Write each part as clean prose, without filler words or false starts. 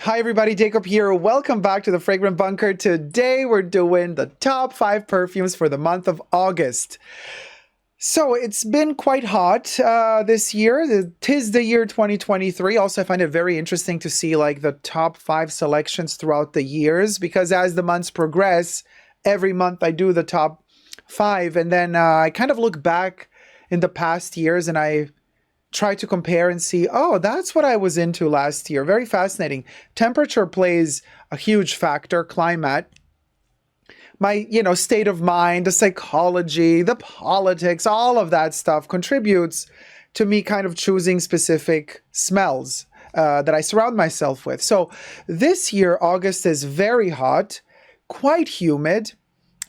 Hi everybody, Dacob here. Welcome back to the Fragrant Bunker. Today we're doing the top 5 perfumes for the month of August. So it's been quite hot this year. Tis the year 2023. Also, I find it very interesting to see like the top 5 selections throughout the years because as the months progress, every month I do the top 5 and then I kind of look back in the past years and I try to compare and see, oh, that's what I was into last year. Very fascinating. Temperature plays a huge factor, climate, my, state of mind, the psychology, the politics, all of that stuff contributes to me kind of choosing specific smells that I surround myself with. So this year, August is very hot, quite humid.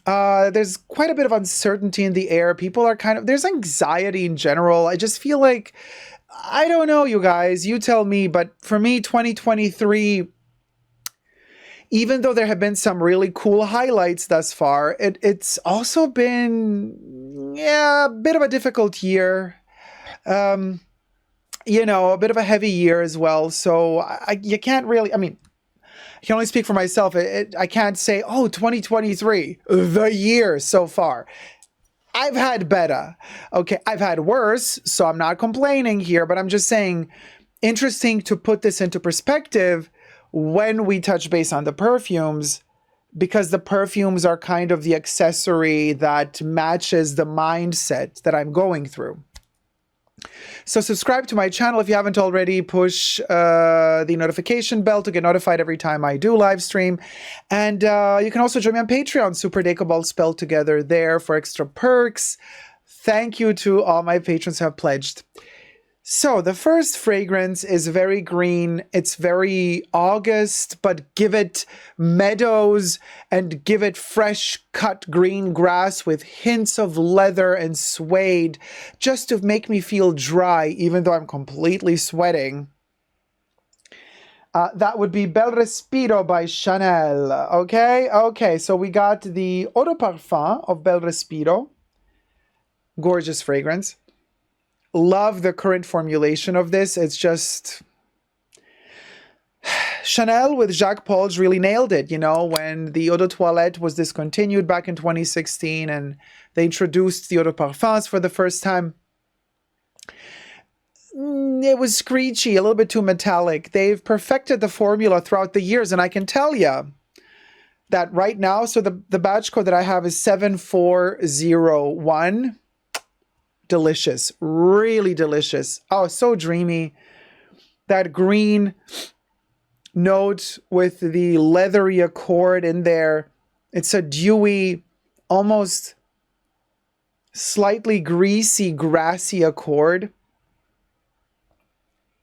There's quite a bit of uncertainty in the air. People are there's anxiety in general. I just feel like, I don't know, you guys, you tell me, but for me, 2023, even though there have been some really cool highlights thus far, it's also been, a bit of a difficult year. A bit of a heavy year as well. So you can't really, I can only speak for myself. I can't say, oh, 2023, the year so far. I've had better. Okay, I've had worse, so I'm not complaining here, but I'm just saying, interesting to put this into perspective when we touch base on the perfumes, because the perfumes are kind of the accessory that matches the mindset that I'm going through. So subscribe to my channel if you haven't already. Push the notification bell to get notified every time I do live stream. And you can also join me on Patreon, superdacob all spelled together there for extra perks. Thank you to all my patrons who have pledged. So the first fragrance is very green. It's very August, but give it meadows and give it fresh cut green grass with hints of leather and suede just to make me feel dry, even though I'm completely sweating. That would be Bel Respiro by Chanel. Okay, so we got the Eau de Parfum of Bel Respiro. Gorgeous fragrance. Love the current formulation of this. It's just Chanel with Jacques Paul's really nailed it, when the Eau de Toilette was discontinued back in 2016 and they introduced the Eau de Parfums for the first time. It was screechy, a little bit too metallic. They've perfected the formula throughout the years, and I can tell you that right now, so the batch code that I have is 7401. Delicious, really delicious. Oh, so dreamy. That green note with the leathery accord in there. It's a dewy, almost slightly greasy, grassy accord.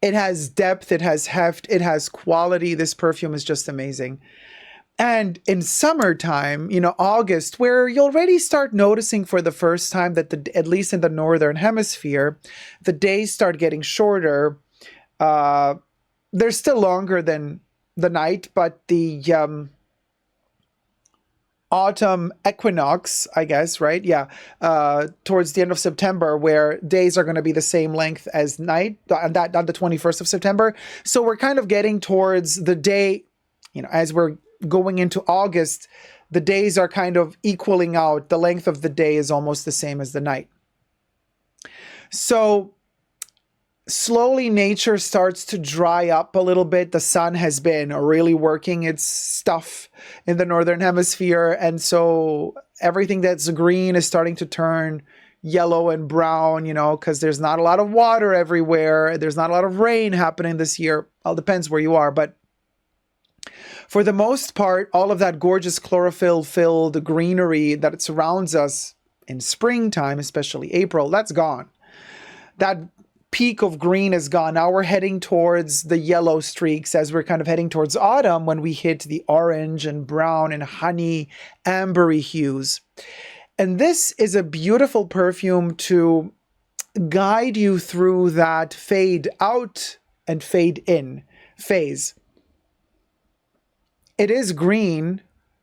It has depth, it has heft, it has quality. This perfume is just amazing. And in summertime, August, where you already start noticing for the first time that at least in the northern hemisphere, the days start getting shorter. They're still longer than the night, but the autumn equinox, I guess, right? Yeah. Towards the end of September, where days are going to be the same length as night, on the 21st of September. So we're kind of getting towards the day, as we're going into August, the days are kind of equaling out. The length of the day is almost the same as the night. So slowly nature starts to dry up a little bit. The sun has been really working its stuff in the northern hemisphere. And so everything that's green is starting to turn yellow and brown, because there's not a lot of water everywhere. There's not a lot of rain happening this year. All depends where you are, but for the most part, all of that gorgeous chlorophyll-filled greenery that surrounds us in springtime, especially April, that's gone. That peak of green is gone. Now we're heading towards the yellow streaks as we're kind of heading towards autumn when we hit the orange and brown and honey, ambery hues. And this is a beautiful perfume to guide you through that fade out and fade in phase. It is green,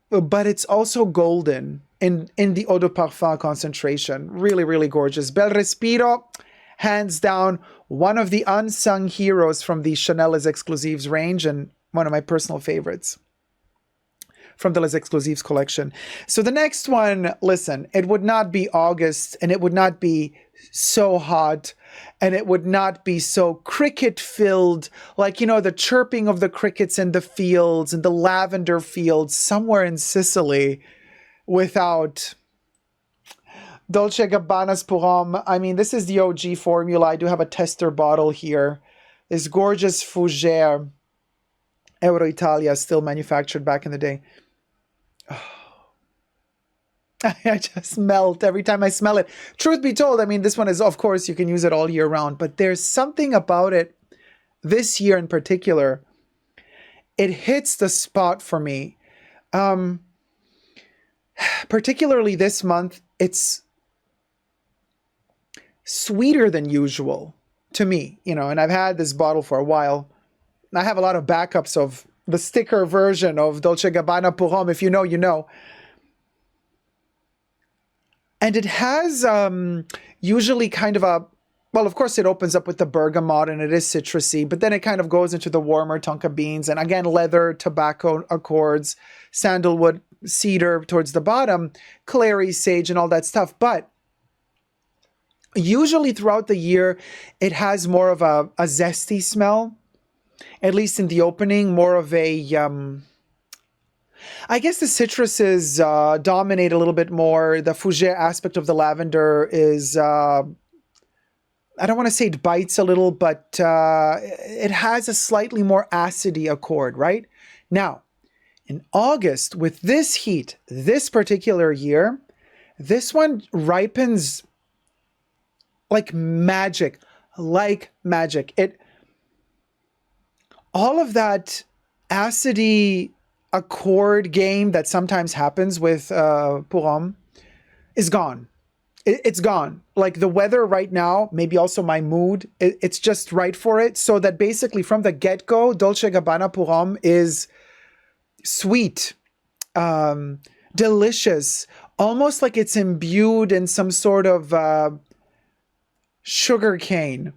but it's also golden in the Eau de Parfum concentration. Really, really gorgeous. Bel Respiro, hands down, one of the unsung heroes from the Chanel Les Exclusives range, and One of my personal favorites from the Les Exclusives collection. So the next one, listen, it would not be August, and it would not be so hot, and it would not be so cricket filled, like, you know, the chirping of the crickets in the fields and the lavender fields somewhere in Sicily, without Dolce & Gabbana's Pour Homme. I mean, this is the OG formula. I do have a tester bottle here. This gorgeous Fougère Euro Italia, still manufactured back in the day. I just melt every time I smell it. Truth be told, I mean, this one is, of course, you can use it all year round, but there's something about it this year in particular. It hits the spot for me. Particularly this month, it's sweeter than usual to me, you know, and I've had this bottle for a while. I have a lot of backups of the sticker version of Dolce & Gabbana Pour Homme. If you know, you know. And it has usually kind of a, well, of course, it opens up with the bergamot and it is citrusy, but then it kind of goes into the warmer tonka beans and again, leather, tobacco accords, sandalwood, cedar towards the bottom, clary, sage, and all that stuff. But usually throughout the year, it has more of a zesty smell, at least in the opening, more of a, I guess the citruses dominate a little bit more. The fougère aspect of the lavender is, I don't want to say it bites a little, but it has a slightly more acidy accord, right? Now, in August, with this heat, this particular year, this one ripens like magic, like magic. All of that acidy accord game that sometimes happens with Pour Homme is gone. It's gone. Like the weather right now, maybe also my mood, it's just right for it. So that basically from the get-go, Dolce & Gabbana Pour Homme is sweet, delicious, almost like it's imbued in some sort of sugar cane.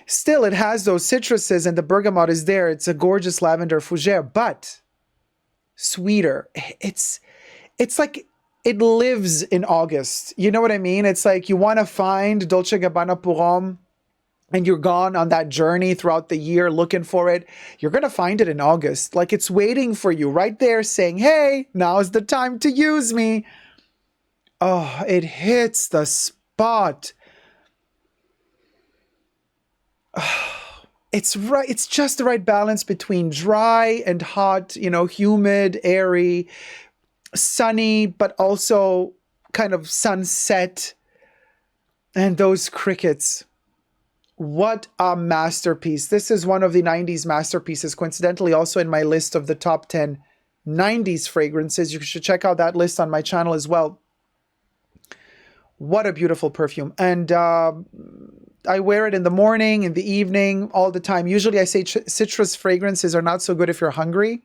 Still, it has those citruses and the bergamot is there. It's a gorgeous lavender fougère, but sweeter. It's like it lives in August. You know what I mean? It's like you want to find Dolce & Gabbana Pour Homme and you're gone on that journey throughout the year looking for it. You're going to find it in August. Like it's waiting for you right there saying, hey, now's the time to use me. Oh, it hits the spot. It's right. It's just the right balance between dry and hot, you know, humid, airy, sunny, but also kind of sunset. And those crickets. What a masterpiece. This is one of the 90s masterpieces, coincidentally also in my list of the top 10 90s fragrances. You should check out that list on my channel as well. What a beautiful perfume. And I wear it in the morning, in the evening, all the time. Usually I say citrus fragrances are not so good if you're hungry.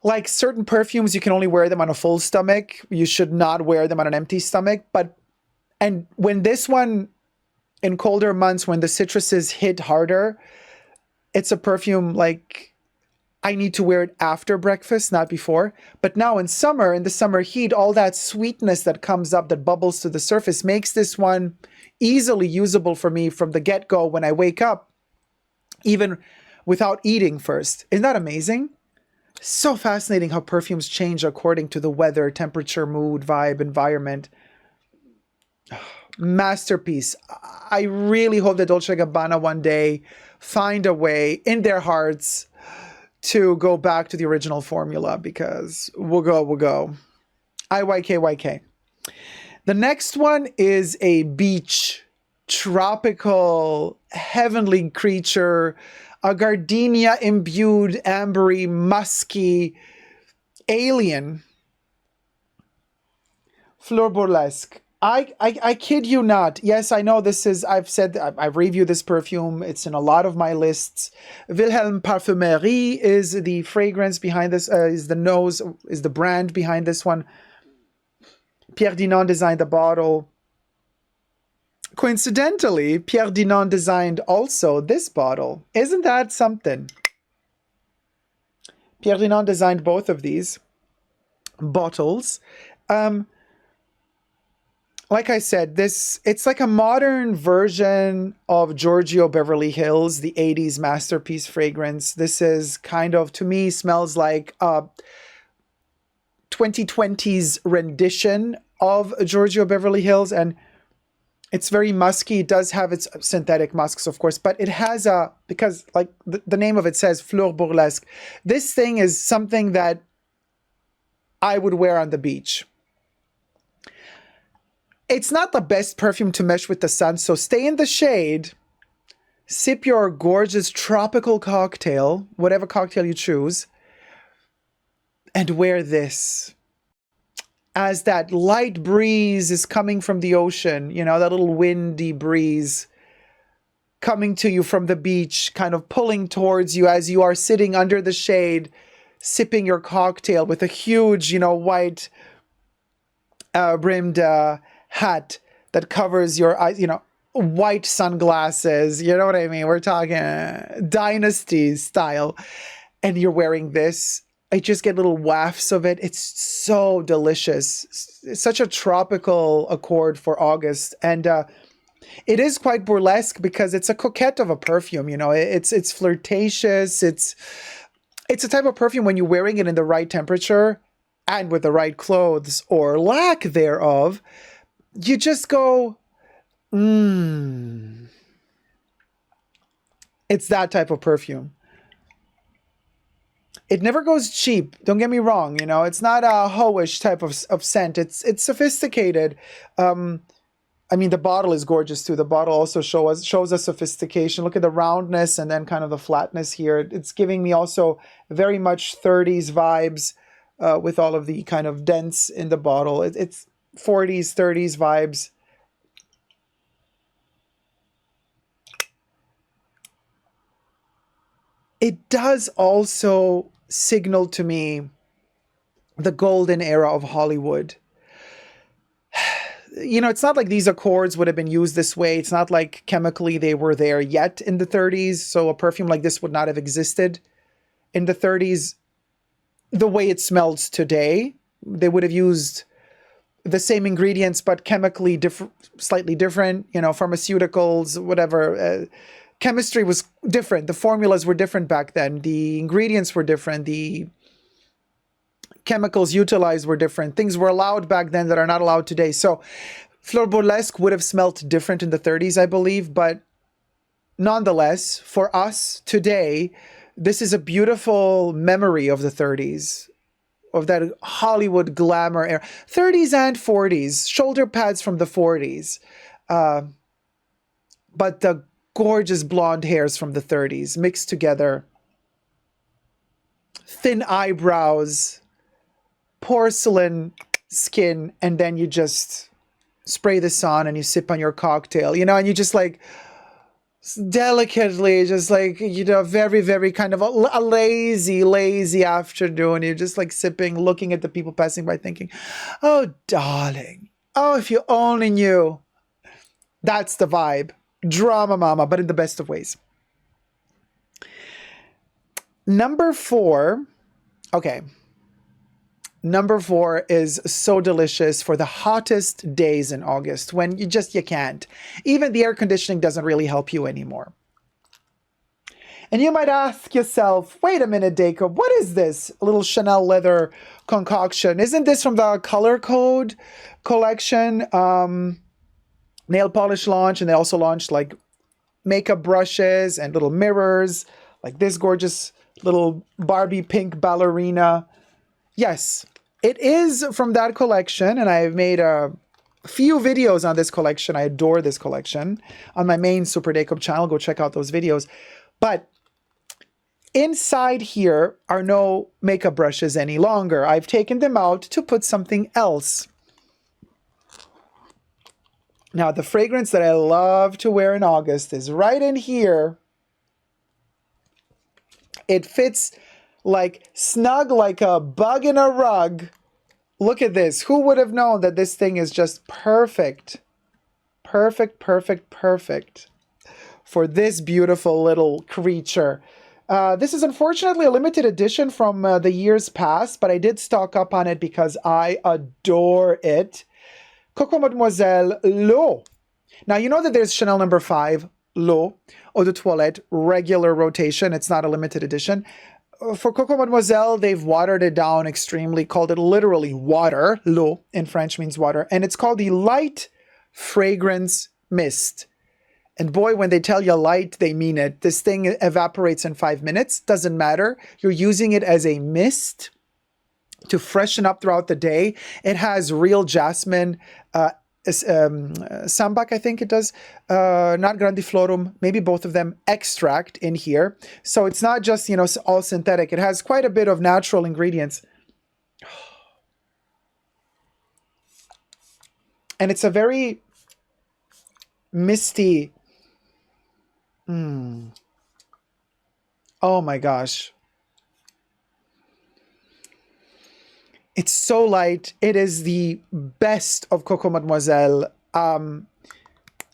Like certain perfumes, you can only wear them on a full stomach. You should not wear them on an empty stomach. And when this one, in colder months, when the citruses hit harder, it's a perfume like I need to wear it after breakfast, not before. But now in summer, in the summer heat, all that sweetness that comes up, that bubbles to the surface, makes this one easily usable for me from the get-go when I wake up, even without eating first. Isn't that amazing? So fascinating how perfumes change according to the weather, temperature, mood, vibe, environment. Masterpiece. I really hope that Dolce & Gabbana one day find a way in their hearts to go back to the original formula, because we'll go. IYK. The next one is a beach, tropical, heavenly creature, a gardenia imbued, ambery, musky, alien. Floraburlesque. I kid you not. Yes, I know this is, I've reviewed this perfume. It's in a lot of my lists. Wilhelm Perfumery is the fragrance behind this, is the brand behind this one. Pierre Dinan designed the bottle. Coincidentally, Pierre Dinan designed also this bottle. Isn't that something? Pierre Dinan designed both of these bottles. Like I said, it's like a modern version of Giorgio Beverly Hills, the 80s masterpiece fragrance. This is kind of, to me, smells like a 2020s rendition of Giorgio Beverly Hills, and it's very musky. It does have its synthetic musks, of course, but it has because like the name of it says, Floraburlesque. This thing is something that I would wear on the beach. It's not the best perfume to mesh with the sun, so stay in the shade, sip your gorgeous tropical cocktail, whatever cocktail you choose, and wear this. As that light breeze is coming from the ocean, you know, that little windy breeze coming to you from the beach, kind of pulling towards you as you are sitting under the shade, sipping your cocktail with a huge, you know, white brimmed hat that covers your eyes, you know, white sunglasses, you know what I mean? We're talking dynasty style. And you're wearing this. I just get little wafts of it. It's so delicious. It's such a tropical accord for August. And it is quite burlesque because it's a coquette of a perfume, you know. It's flirtatious. It's a type of perfume when you're wearing it in the right temperature and with the right clothes or lack thereof, you just go, It's that type of perfume. It never goes cheap. Don't get me wrong. You know, it's not a hoish type of scent. It's sophisticated. I mean, the bottle is gorgeous too. The bottle also shows us sophistication. Look at the roundness and then kind of the flatness here. It's giving me also very much 30s vibes with all of the kind of dents in the bottle. It's 40s, 30s vibes. It does also signal to me the golden era of Hollywood. You know, it's not like these accords would have been used this way. It's not like chemically they were there yet in the 30s. So a perfume like this would not have existed in the 30s the way it smells today. They would have used the same ingredients, but chemically slightly different, you know, pharmaceuticals, whatever. Chemistry was different. The formulas were different back then. The ingredients were different. The chemicals utilized were different. Things were allowed back then that are not allowed today. So Floraburlesque would have smelt different in the 30s, I believe. But nonetheless, for us today, this is a beautiful memory of the 30s, of that Hollywood glamour era. 30s and 40s, shoulder pads from the 40s. But the gorgeous blonde hairs from the 30s mixed together. Thin eyebrows, porcelain skin, and then you just spray this on and you sip on your cocktail, you know, and you just like delicately, just like, you know, very, very kind of a lazy afternoon. You're just like sipping, looking at the people passing by thinking, oh, darling, oh, if you only knew. That's the vibe. Drama mama, but in the best of ways. Number 4. Okay. Number 4 is so delicious for the hottest days in August when you can't. Even the air conditioning doesn't really help you anymore. And you might ask yourself, wait a minute, Dacob, what is this little Chanel leather concoction? Isn't this from the Color Code collection? Nail polish launch, and they also launched like makeup brushes and little mirrors, like this gorgeous little Barbie pink ballerina. Yes, it is from that collection, and I've made a few videos on this collection. I adore this collection on my main superdacob channel. Go check out those videos. But inside here are no makeup brushes any longer. I've taken them out to put something else. Now, the fragrance that I love to wear in August is right in here. It fits like snug like a bug in a rug. Look at this. Who would have known that this thing is just perfect? perfect, perfect, perfect for this beautiful little creature. This is unfortunately a limited edition from the years past, but I did stock up on it because I adore it. Coco Mademoiselle L'Eau. Now, you know that there's Chanel number 5, L'Eau, Eau de Toilette, regular rotation. It's not a limited edition. For Coco Mademoiselle, they've watered it down extremely, called it literally water. L'Eau in French means water. And it's called the Light Fragrance Mist. And boy, when they tell you light, they mean it. This thing evaporates in 5 minutes. Doesn't matter. You're using it as a mist to freshen up throughout the day. It has real jasmine, sambac, I think it does, not grandiflorum, maybe both of them, extract in here. So it's not just, you know, all synthetic. It has quite a bit of natural ingredients. And it's a very misty. Oh my gosh. It's so light. It is the best of Coco Mademoiselle.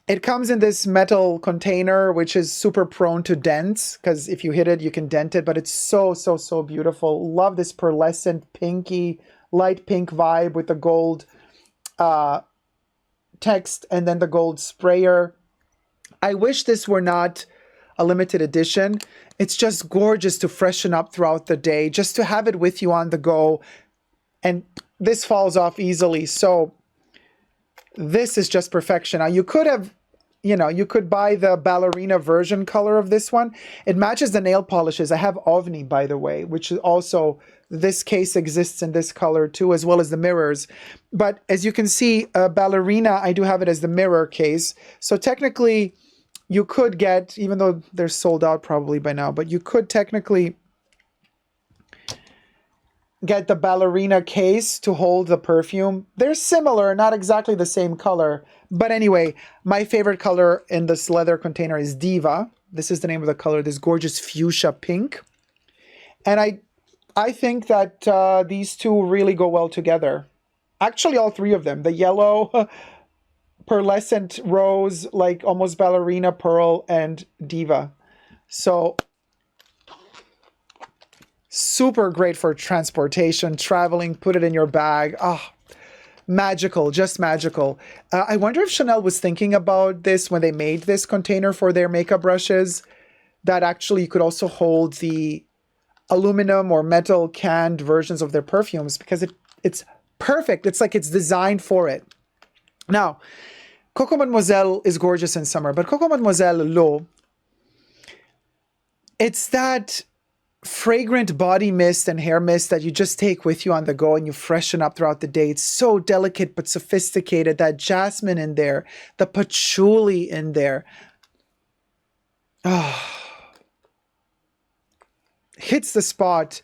It comes in this metal container, which is super prone to dents, because if you hit it, you can dent it, but it's so, so, so beautiful. Love this pearlescent, pinky, light pink vibe with the gold text and then the gold sprayer. I wish this were not a limited edition. It's just gorgeous to freshen up throughout the day, just to have it with you on the go. And this falls off easily. So this is just perfection. Now you could have, you know, you could buy the ballerina version color of this one. It matches the nail polishes. I have Ovni, by the way, which is also, this case exists in this color too, as well as the mirrors. But as you can see, ballerina, I do have it as the mirror case. So technically you could get, even though they're sold out probably by now, but you could technically get the ballerina case to hold the perfume. They're similar, not exactly the same color. But anyway, my favorite color in this leather container is Diva. This is the name of the color, this gorgeous fuchsia pink. And I think that these two really go well together. Actually, all three of them. The yellow, pearlescent rose, like almost ballerina pearl, and Diva. So super great for transportation, traveling, put it in your bag. Ah, magical, just magical. I wonder if Chanel was thinking about this when they made this container for their makeup brushes, that actually you could also hold the aluminum or metal canned versions of their perfumes, because it's perfect. It's like it's designed for it. Now, Coco Mademoiselle is gorgeous in summer, but Coco Mademoiselle L'Eau, it's that fragrant body mist and hair mist that you just take with you on the go and you freshen up throughout the day. It's so delicate but sophisticated. That jasmine in there, the patchouli in there. Oh, hits the spot.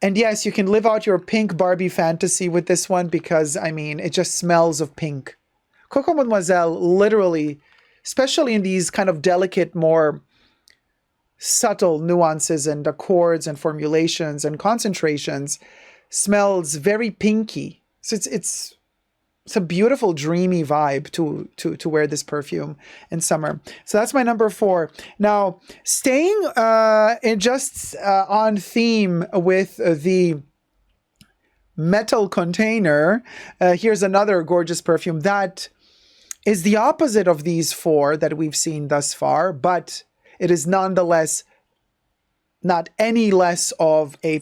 And yes, you can live out your pink Barbie fantasy with this one, because, I mean, it just smells of pink. Coco Mademoiselle, literally, especially in these kind of delicate, more subtle nuances and accords and formulations and concentrations, smells very pinky. So it's a beautiful, dreamy vibe to wear this perfume in summer. So that's my number 4. Now, staying on theme with the metal container, here's another gorgeous perfume that is the opposite of these 4 that we've seen thus far, but it is nonetheless not any less of a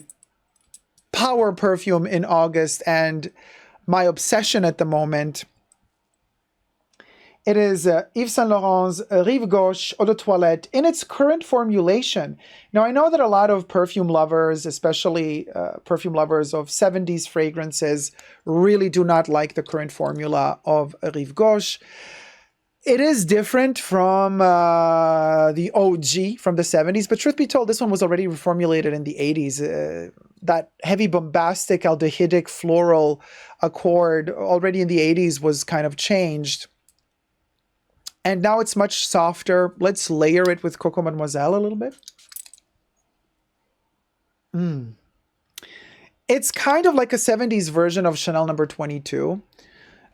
power perfume in August and my obsession at the moment. It is Yves Saint Laurent's Rive Gauche Eau de Toilette in its current formulation. Now, I know that a lot of perfume lovers, especially perfume lovers of 70s fragrances, really do not like the current formula of Rive Gauche. It is different from the OG from the 70s, but truth be told, this one was already reformulated in the 80s. That heavy, bombastic, aldehydic, floral accord already in the 80s was kind of changed. And now it's much softer. Let's layer it with Coco Mademoiselle a little bit. It's kind of like a 70s version of Chanel number 22.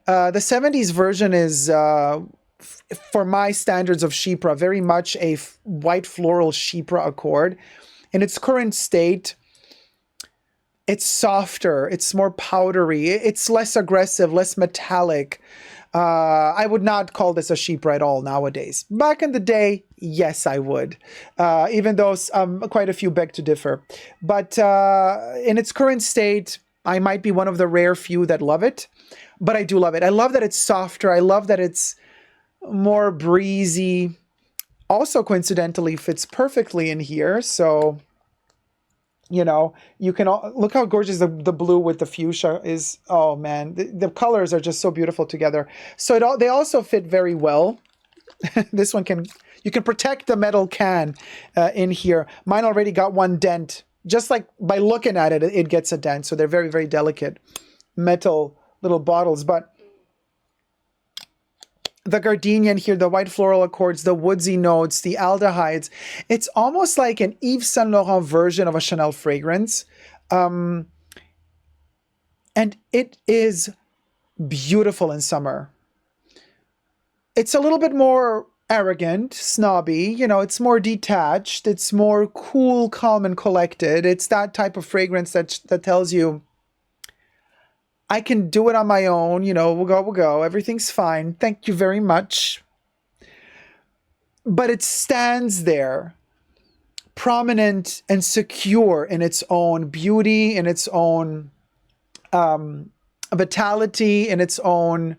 The 70s version is for my standards of Chypre, very much a white floral Chypre accord. In its current state, it's softer, it's more powdery, it's less aggressive, less metallic. I would not call this a Chypre at all nowadays. Back in the day, yes, I would, even though quite a few beg to differ. But in its current state, I might be one of the rare few that love it, but I do love it. I love that it's softer. I love that it's more breezy. Also, coincidentally, fits perfectly in here. So, you know, you can look how gorgeous the blue with the fuchsia is. Oh man, the colors are just so beautiful together. So they also fit very well. This one you can protect the metal can in here. Mine already got one dent. Just like by looking at it, it gets a dent. So they're very, very delicate metal little bottles. But the gardenia in here, the white floral accords, the woodsy notes, the aldehydes. It's almost like an Yves Saint Laurent version of a Chanel fragrance. And it is beautiful in summer. It's a little bit more arrogant, snobby, you know, it's more detached, it's more cool, calm, and collected. It's that type of fragrance that tells you, I can do it on my own, you know, we'll go, everything's fine, thank you very much. But it stands there, prominent and secure in its own beauty, in its own vitality, in its own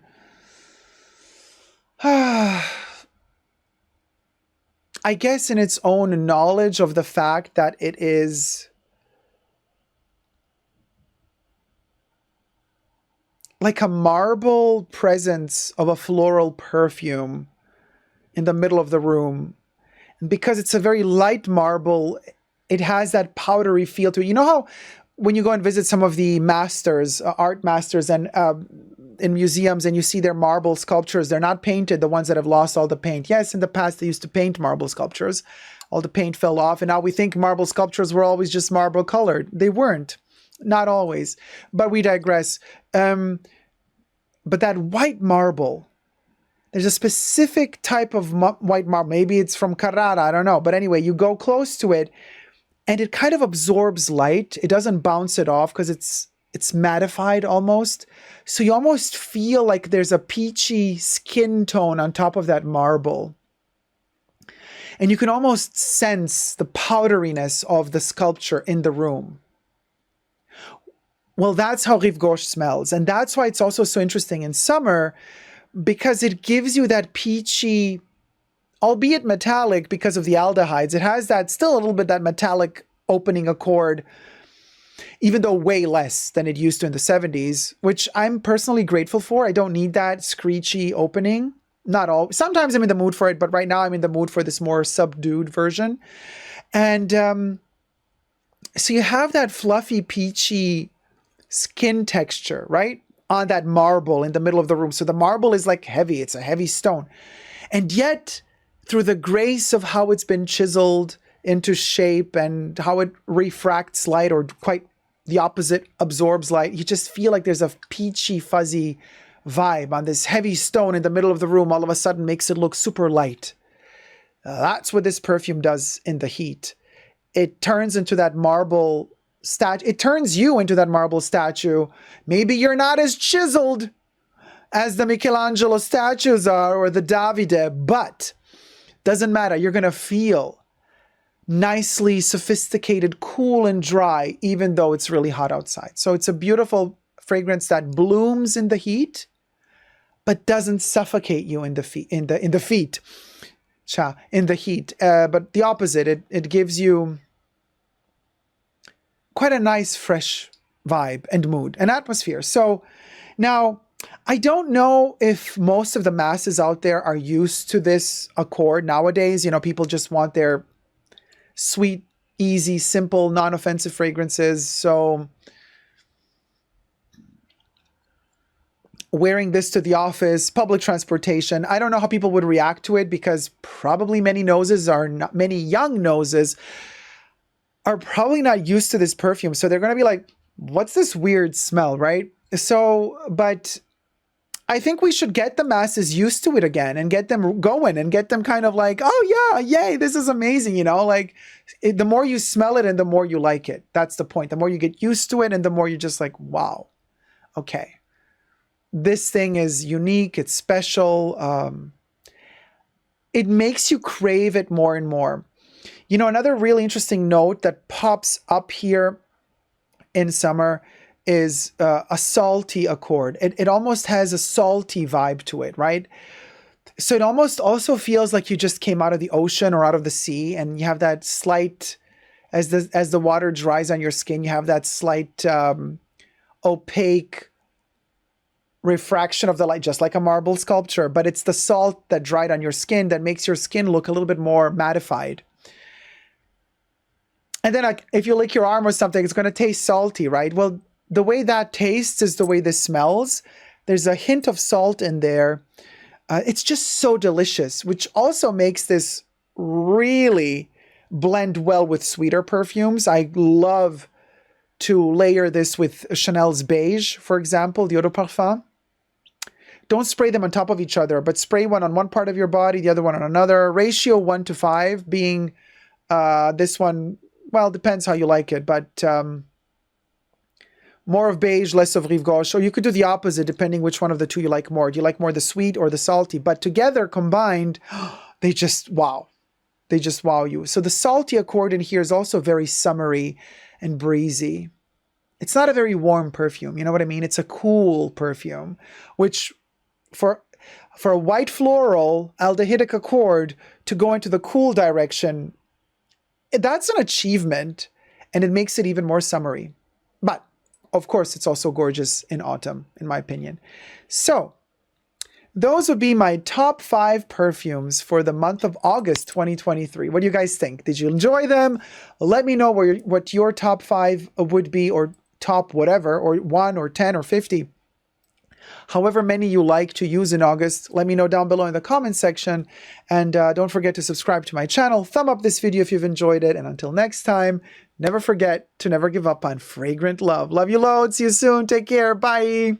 I guess in its own knowledge of the fact that it is like a marble presence of a floral perfume in the middle of the room. And because it's a very light marble, it has that powdery feel to it. You know how when you go and visit some of the masters, art masters, and in museums, and you see their marble sculptures, they're not painted, the ones that have lost all the paint. Yes, in the past they used to paint marble sculptures. All the paint fell off, and now we think marble sculptures were always just marble colored. They weren't. Not always. But we digress. But that white marble, there's a specific type of white marble. Maybe it's from Carrara, I don't know. But anyway, you go close to it, and it kind of absorbs light. It doesn't bounce it off because it's mattified almost. So you almost feel like there's a peachy skin tone on top of that marble. And you can almost sense the powderiness of the sculpture in the room. Well, that's how Rive Gauche smells. And that's why it's also so interesting in summer, because it gives you that peachy, albeit metallic because of the aldehydes. It has that, still a little bit that metallic opening accord, even though way less than it used to in the 70s, which I'm personally grateful for. I don't need that screechy opening. Not all. Sometimes I'm in the mood for it, but right now I'm in the mood for this more subdued version. And so you have that fluffy, peachy skin texture, right? On that marble in the middle of the room. So the marble is like heavy. It's a heavy stone. And yet, through the grace of how it's been chiseled into shape and how it refracts light, or quite the opposite, absorbs light, you just feel like there's a peachy, fuzzy vibe on this heavy stone in the middle of the room. All of a sudden makes it look super light. That's what this perfume does in the heat. It turns into that marble statue. It turns you into that marble statue. Maybe you're not as chiseled as the Michelangelo statues are, or the Davide, but doesn't matter. You're going to feel nicely sophisticated, cool and dry, even though it's really hot outside. So it's a beautiful fragrance that blooms in the heat, but doesn't suffocate you in the feet, in the heat. But the opposite, it gives you quite a nice, fresh vibe and mood and atmosphere. So now, I don't know if most of the masses out there are used to this accord nowadays. You know, people just want their sweet, easy, simple, non-offensive fragrances. So wearing this to the office, public transportation, I don't know how people would react to it, because probably many young noses are probably not used to this perfume. So they're going to be like, what's this weird smell, right? So, but I think we should get the masses used to it again and get them going and get them kind of like, oh yeah, yay, this is amazing, you know, like the more you smell it and the more you like it. That's the point. The more you get used to it and the more you're just like, wow, okay, this thing is unique, it's special. It makes you crave it more and more. You know, another really interesting note that pops up here in summer is a salty accord. It almost has a salty vibe to it, right? So it almost also feels like you just came out of the ocean or out of the sea, and you have that slight, as the water dries on your skin, you have that slight opaque refraction of the light, just like a marble sculpture, but it's the salt that dried on your skin that makes your skin look a little bit more mattified. And then like, if you lick your arm or something, it's going to taste salty, right? Well, the way that tastes is the way this smells. There's a hint of salt in there. It's just so delicious, which also makes this really blend well with sweeter perfumes. I love to layer this with Chanel's Beige, for example, the Eau de Parfum. Don't spray them on top of each other, but spray one on one part of your body, the other one on another. Ratio 1:5 being this one, well, depends how you like it, but more of beige, less of Rive Gauche. Or you could do the opposite, depending which one of the two you like more. Do you like more the sweet or the salty? But together, combined, they just wow. They just wow you. So the salty accord in here is also very summery and breezy. It's not a very warm perfume, you know what I mean? It's a cool perfume, which for a white floral aldehydic accord to go into the cool direction, that's an achievement, and it makes it even more summery. But of course, it's also gorgeous in autumn, in my opinion. So those would be my top 5 perfumes for the month of August 2023. What do you guys think? Did you enjoy them? Let me know what your top 5 would be, or top whatever, or 1 or 10 or 50. However many you like to use in August, let me know down below in the comment section. And don't forget to subscribe to my channel. Thumb up this video if you've enjoyed it. And until next time, never forget to never give up on fragrant love. Love you loads. See you soon. Take care. Bye.